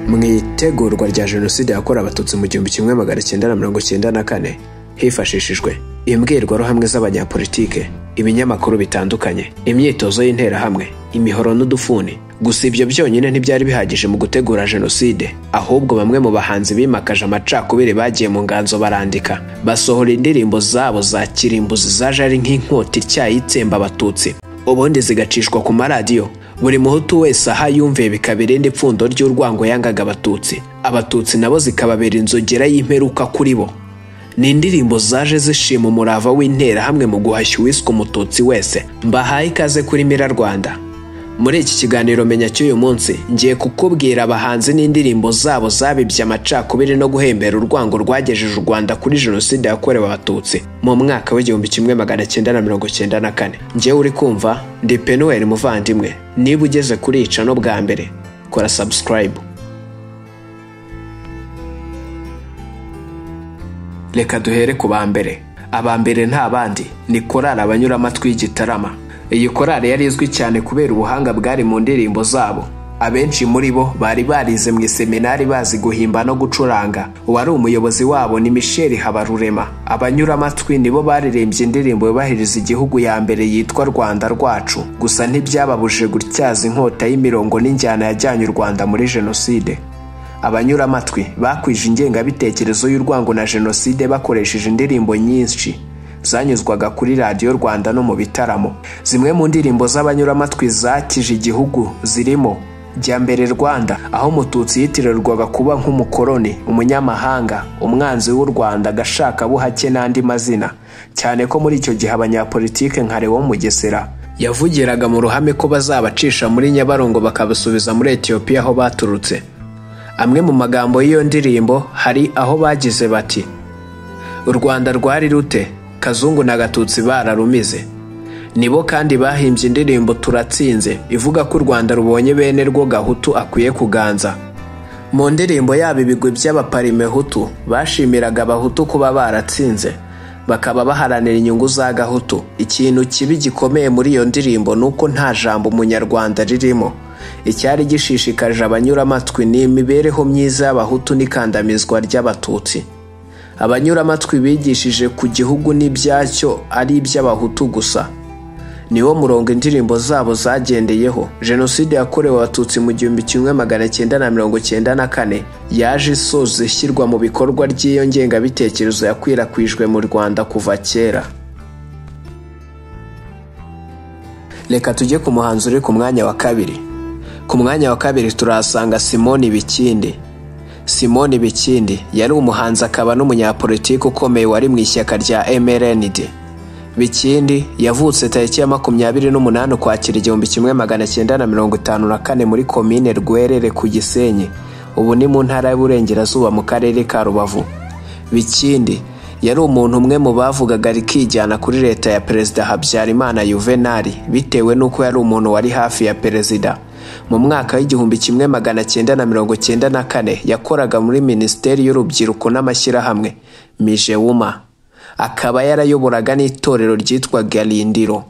Mwitegurwa rya Jenoside yakorewe Abatutsi mu 1994 hifashishijwe imbwirwaruhamwe z'abanyapolitike, ibinyamakuru bitandukanye, imyitozo y'interahamwe, imihoro n'udufuni. Gusa ibyo byonyine ntibyari bihagije mu gutegura Jenoside, ahubwo bamwe mu bahanzi bimakaje amacakubiri bagiye mu nganzo barandika, basohora indirimbo zabo za kirimbuzi zaje ari nk'inkota ityaye itsemba Abatutsi, ubundi zigacishwa ku maradiyo. Buri muhutu wese aha yumviye bikabirinde ipfundo ry'urwango yangaga Abatutsi, Abatutsi nabo zikababera inzogera y'imperuka kuri bo. Ni indirimbo zaje zishima umurava w'interahamwe mu guhashya uwiswe Umututsi wese. Mbahaye ikaze kuri Mira Rwanda. Muri iki kiganiro menya cy'uyu munsi ngiye kukubwira abahanzi n'indirimbo zabo zabibye amacakubiri no guhembera urwango rwagejeje u Rwanda kuri Jenoside yakorewe Abatutsi mu mwaka w'1994. Ngewe uri kumva ndi Penuel Muvandimwe. Niba ugeze kuri ica no bwa mbere kora subscribe. Reka duhere ku bambere. Abambere nta bandi ni korali abanyura amatwi y'Igitarama. Iyi korali yari izwi cyane kubera ubuhanga bwari mu ndirimbo zabo. Abenshi muri bo bari barize mu seminari bazi guhimba no gucuranga. Uwari umuyobozi wabo ni Michel Habarurema. Abanyura amatwi nibo baririmbye indirimbo yubahiriza igihugu ya mbere yitwa Rwanda rwacu. Gusa ntibyababujije gutyaza inkota y'imirongo n'injyana yajyanye u Rwanda muri Jenoside. Abanyura amatwi bakwije ingengabitekerezo y'urwango na Jenoside bakoresheje indirimbo nyinshi zanyuzwaga kuri Radio Rwanda no mu bitaramo. Zimwe mu ndirimbo z'abanyura amatwi zakije igihugu zirimo Jya mbere Rwanda, aho Umututsi yitirirwaga kuba nk'umukoroni, umunyamahanga, umwanzi w'u Rwanda, gashaka buhake n'andi mazina, cyane ko muri icyo gihe abanyapolitike nka Lewo Mugesera yavugiraga mu ruhame ko bazabacisha muri Nyabarongo bakabasubiza muri Ethiopia aho baturutse. Amwe mu magambo y'iyo ndirimbo hari aho bagize bati: u Rwanda rwari rute, Kazungu na Gatutsi bararumize. Nibo kandi bahimbye indirimbo Turatsinze ivuga ko u Rwanda rubonye bene rwo Gahutu akwiye kuganza. Mu ndirimbo yabo ibigwi by'abaparime Hutu bashimiraga Abahutu kuba baratsinze, bakaba baharanira inyungu za Gahutu. Ikintu kibi gikomeye muri iyo ndirimbo nuko nta jambo umunyarwanda ririmo. Icyari gishishikaje abanyura amatwi ni imibereho myiza y'Abahutu n'ikandamizwa ry'Abatutsi. Abanyura amatwi bigishije ku gihugu n'ibyacyo ari iby'Abahutu gusa. Niwo murongo indirimbo zabo zagendeyeho. Jenoside yakorewe Abatutsi mu 1994 yaje isoza ishyirwa mu bikorwa ry'iyo ngengabitekerezo yakwirakwijwe mu Rwanda kuva kera. Reka tujye ku muhanzi uri ku mwanya wa kabiri. Ku mwanya wa kabiri turahasanga Simoni Bikindi. Simoni Bikindi yari umuhanzi akaba n'umunyapolitiki ukomeye wari mu ishyaka rya MRND. Bikindi yavutse tariki ya 28 Ukwakira 1954 muri komine Rwerere ku Gisenyi, ubu ni mu ntara y'Uburengerazuba mu karere ka Rubavu. Bikindi yari umuntu umwe mu bavugaga rikijyana kuri leta ya Perezida Habyarimana Juvenal bitewe nuko yari umuntu wari hafi ya perezida. Mu mwaka w'1994 yakoraga muri Minisiteri y'Urubyiruko n'Amashyirahamwe Mijewuma, akaba yarayoboraga n'itorero ryitwa Galindiro.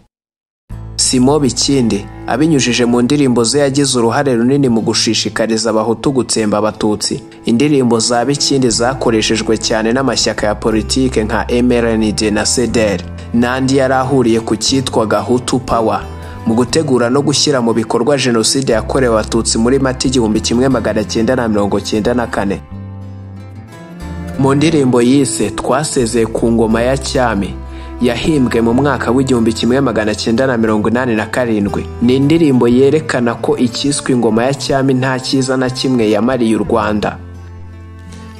Simo Bikindi abinyujije mu ndirimbo ze yagize uruhare runini mu gushishikariza Abahutu gutsemba Abatutsi. Indirimbo za Bikindi zakoreshejwe cyane n'amashyaka ya politike nka MRND na CDR, n'andi yarahuriye ku cyitwaga Hutu Power mu gutegura no gushyira mu bikorwa Jenoside yakorewe Abatutsi muri Mata 1994. Mu ndirimbo yise Twasezeye ku ngoma ya cyami yahimbwe mu mwaka w'1987, ni indirimbo yerekana ko ikiswe ingoma ya cyami nta cyiza na kimwe yamariye u Rwanda.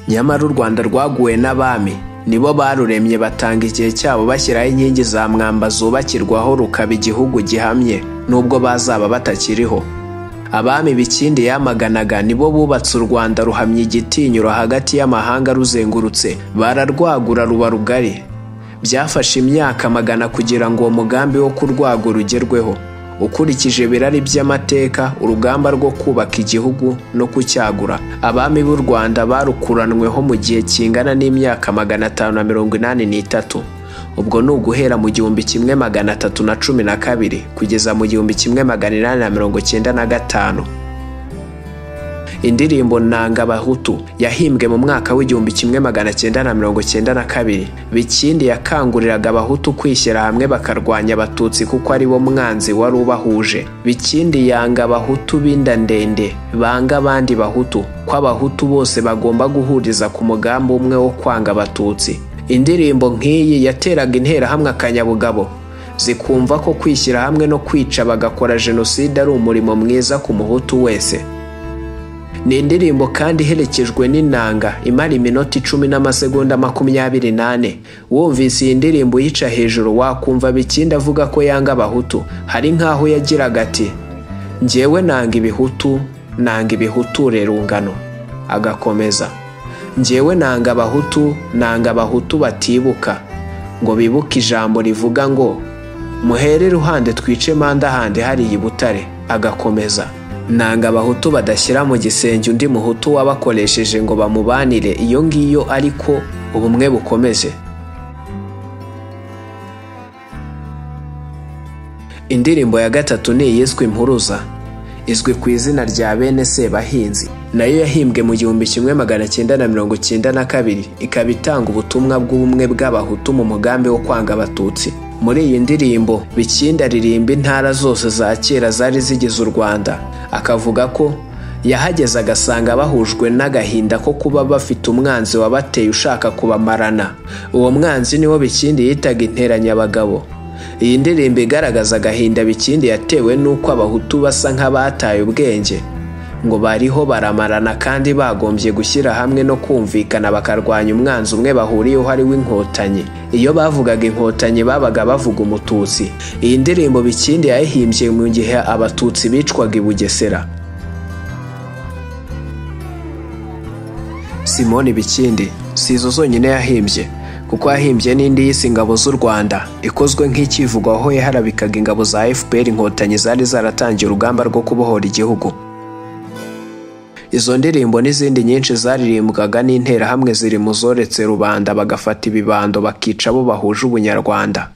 Nyamara u Rwanda rwaguwe n'abami, nibo baruremye batanga igihe cyabo bashyiraho inkingi za mwamba zubakirwaho rukaba igihugu gihamye nubwo bazaba batakiriho. Abami Bikindi yamaganaga nibo bubatse u Rwanda ruhamye igitinyiro hagati y'amahanga ruzengurutse, bararwagura ruba rugari. Byafashe imyaka magana kugira ngo uwo mugambi wo kurwagura ugerweho. ukurikije birari by'amateka urugamba rwo kubaka igihugu no kucyagura abami b'u Rwanda barukuranweho mu gihe kingana n'imyaka 583 ubwo ni uguhera mu 1312 kugeza mu 1895. Indirimbo Nanga Abahutu yahimbwe mu mwaka w'1992. Bikindi yakanguriraga Abahutu kwishyira hamwe bakarwanya Abatutsi kuko ari bo mwanzi wari ubahuje. Bikindi yanga Abahutu binda ndende banga abandi Bahutu ko Abahutu bose bagomba guhuriza ku mugambi umwe wo kwanga Abatutsi. Indirimbo nk'iyi yateraga intera hamwe akanyabugabo zikumva ko kwishyira hamwe no kwica bagakora Jenoside ari umurimo mwiza ku Muhutu wese. Ni indirimbo kandi iherekejwe n'inanga imara iminota 10 n'amasegonda 28. Wumvise iyi ndirimbo yica hejuru wakumva Bikindi avuga ko yanga Abahutu, hari nkaho yagiraga ati njyewe nanga Ibihutu, nanga Ibihutu rerungano. Agakomeza njyewe nanga Abahutu, nanga Abahutu batibuka ngo bibuke ijambo rivuga ngo muhere ruhande twice manda hande hari ibutare. Agakomeza nanga Abahutu badashyira mu gisenge undi Muhutu wabakoresheje ngo bamubanire iyo ngiyo ariko ubumwe bukomeze. Indirimbo ya gatatu ni iyiswe Impuruza, izwi ku izina rya Bene Sebahinzi, nayo yahimbwe mu 1992 ikaba itanga ubutumwa bw'ubumwe bw'Abahutu mu mugambi wo kwanga Abatutsi. Muri iyi ndirimbo Bikindi aririmba intara zose za kera zari zigize u Rwanda, akavuga ko yahageze agasanga bahujwe n'agahinda ko kuba bafite umwanzi wabateye ushaka kubamarana. Uwo mwanzi niwo Bikindi yitaga interanyabagabo. Iyi ndirimbo igaragaza agahinda Bikindi yatewe n'uko Abahutu basa nk'abataye ubwenge ngo bariho baramarana kandi bagombye gushyira hamwe no kumvikana bakarwanya umwanzi umwe bahuriyeho ari w'inkotanyi. Iyo bavugaga inkotanyi babaga bavuga Umututsi. Iyi ndirimbo Bikindi yahimbye mu gihe Abatutsi bicwaga i Bugesera. Simoni Bikindi sizo zonyine yahimbye kuko yahimbye n'indi yise Ingabo z'u Rwanda ikozwe nk'ikivugo aho yaharabikaga ingabo za FPR inkotanyi zari zaratangiye urugamba rwo kubohora igihugu. Izo ndirimbo n'izindi nyinshi zaririmbwaga n'intera hamwe ziri mu zoretse rubanda bagafata ibibando bakica abo bahuje ubunyarwanda.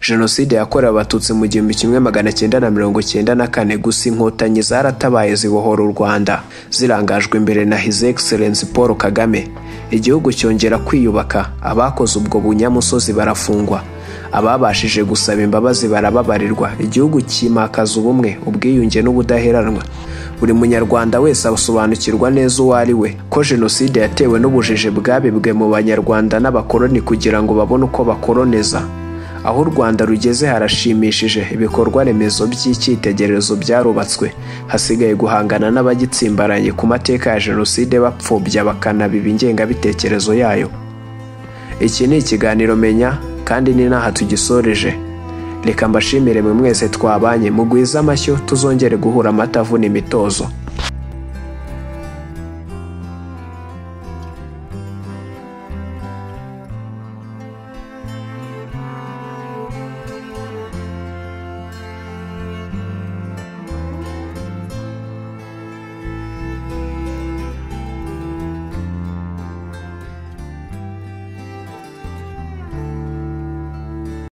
Jenoside yakorewe Abatutsi mu 1994 gusa inkotanyi zaratabaye zibohora u Rwanda zirangajwe imbere na His Excellency Paul Kagame. Igihugu cyongera kwiyubaka, abakoze ubwo bunyamusozi barafungwa, ababashije gusaba imbabazi barababarirwa, igihugu kimakaza ubumwe, ubwiyunge n'ubudaheranwa. Buri munyarwanda wese asobanukirwa neza uwo ari we ko Jenoside yatewe n'ubujiji bwabibwe mu banyarwanda n'abakoloni kugira ngo babone uko bakoloneza. Aho u Rwanda rugeze harashimishije, ibikorwa remezo by'icyitegererezo byarubatswe, hasigaye guhangana n'abagitsimbaranye ku mateka ya Jenoside bapfobya bakanabiba ingengabitekerezo yayo. Iki ni ikiganiro Menya kandi ni naha tugisoreje. Reka mbashimire mwe mwese twabanye, mugwiza amashyo tuzongere guhura amatavu n'imitozo.